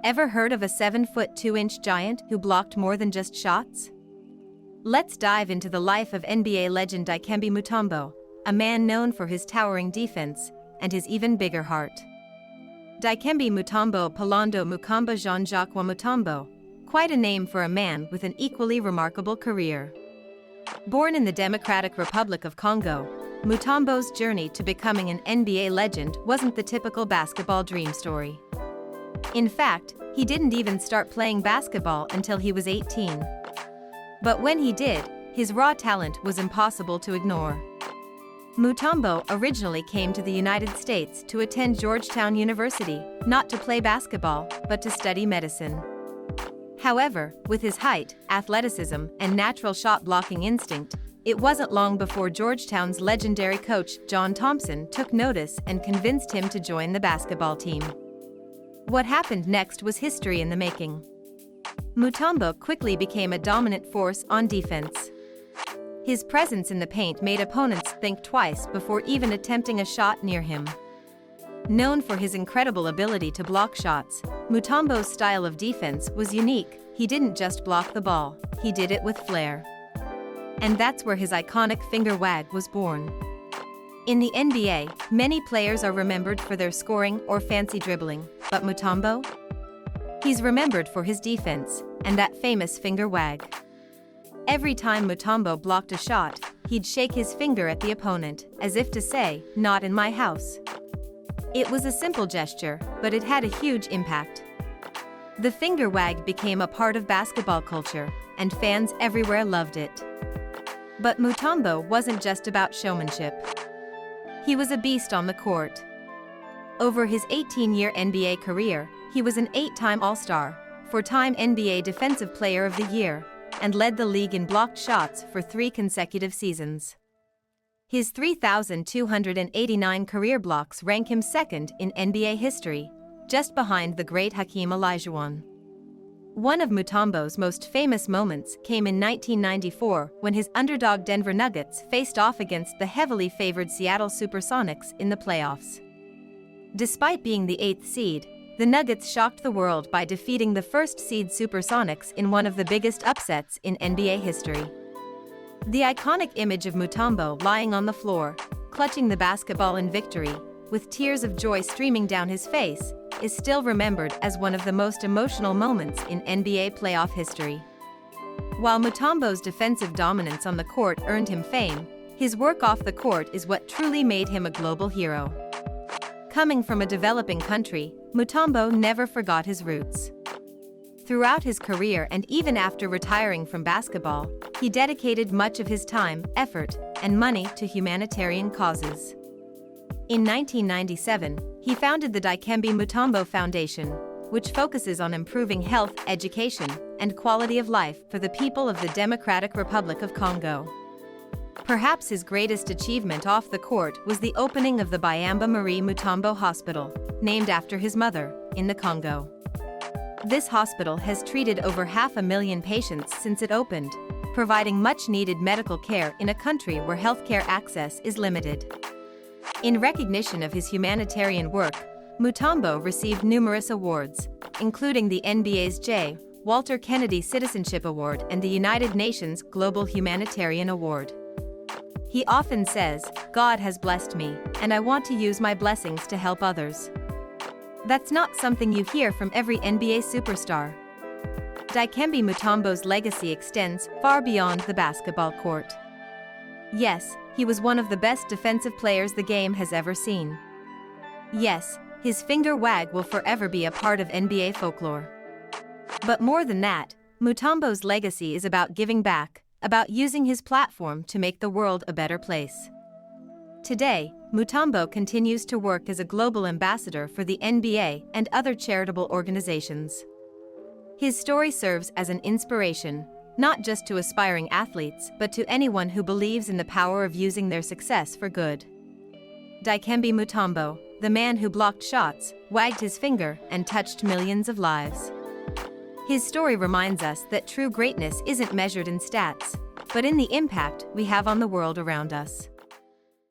Ever heard of a 7-foot 2-inch giant who blocked more than just shots? Let's dive into the life of NBA legend Dikembe Mutombo, a man known for his towering defense and his even bigger heart. Dikembe Mutombo Palando Mukamba Jean-Jacques Mutombo, quite a name for a man with an equally remarkable career. Born in the Democratic Republic of Congo, Mutombo's journey to becoming an NBA legend wasn't the typical basketball dream story. In fact, he didn't even start playing basketball until he was 18. But when he did, his raw talent was impossible to ignore. Mutombo originally came to the United States to attend Georgetown University, not to play basketball, but to study medicine. However, with his height, athleticism, and natural shot-blocking instinct, it wasn't long before Georgetown's legendary coach, John Thompson, took notice and convinced him to join the basketball team. What happened next was history in the making. Mutombo quickly became a dominant force on defense. His presence in the paint made opponents think twice before even attempting a shot near him. Known for his incredible ability to block shots, Mutombo's style of defense was unique. He didn't just block the ball, he did it with flair. And that's where his iconic finger wag was born. In the NBA, many players are remembered for their scoring or fancy dribbling, but Mutombo? He's remembered for his defense and that famous finger wag. Every time Mutombo blocked a shot, he'd shake his finger at the opponent, as if to say, "Not in my house." It was a simple gesture, but it had a huge impact. The finger wag became a part of basketball culture, and fans everywhere loved it. But Mutombo wasn't just about showmanship. He was a beast on the court. Over his 18-year NBA career, he was an 8-time All-Star, 4-time NBA Defensive Player of the Year, and led the league in blocked shots for 3 consecutive seasons. His 3,289 career blocks rank him second in NBA history, just behind the great Hakeem Olajuwon. One of Mutombo's most famous moments came in 1994 when his underdog Denver Nuggets faced off against the heavily favored Seattle Supersonics in the playoffs. Despite being the 8th seed, the Nuggets shocked the world by defeating the first-seed Supersonics in one of the biggest upsets in NBA history. The iconic image of Mutombo lying on the floor, clutching the basketball in victory, with tears of joy streaming down his face, is still remembered as one of the most emotional moments in NBA playoff history. While Mutombo's defensive dominance on the court earned him fame, his work off the court is what truly made him a global hero. Coming from a developing country, Mutombo never forgot his roots. Throughout his career and even after retiring from basketball, he dedicated much of his time, effort, and money to humanitarian causes. In 1997, he founded the Dikembe Mutombo Foundation, which focuses on improving health, education, and quality of life for the people of the Democratic Republic of Congo. Perhaps his greatest achievement off the court was the opening of the Byamba Marie Mutombo Hospital, named after his mother, in the Congo. This hospital has treated over 500,000 patients since it opened, providing much-needed medical care in a country where healthcare access is limited. In recognition of his humanitarian work, Mutombo received numerous awards, including the NBA's J. Walter Kennedy Citizenship Award and the United Nations Global Humanitarian Award. He often says, "God has blessed me, and I want to use my blessings to help others." That's not something you hear from every NBA superstar. Dikembe Mutombo's legacy extends far beyond the basketball court. Yes, he was one of the best defensive players the game has ever seen. Yes, his finger wag will forever be a part of NBA folklore. But more than that, Mutombo's legacy is about giving back, about using his platform to make the world a better place. Today, Mutombo continues to work as a global ambassador for the NBA and other charitable organizations. His story serves as an inspiration, not just to aspiring athletes but to anyone who believes in the power of using their success for good. Dikembe Mutombo, the man who blocked shots, wagged his finger, and touched millions of lives. His story reminds us that true greatness isn't measured in stats, but in the impact we have on the world around us.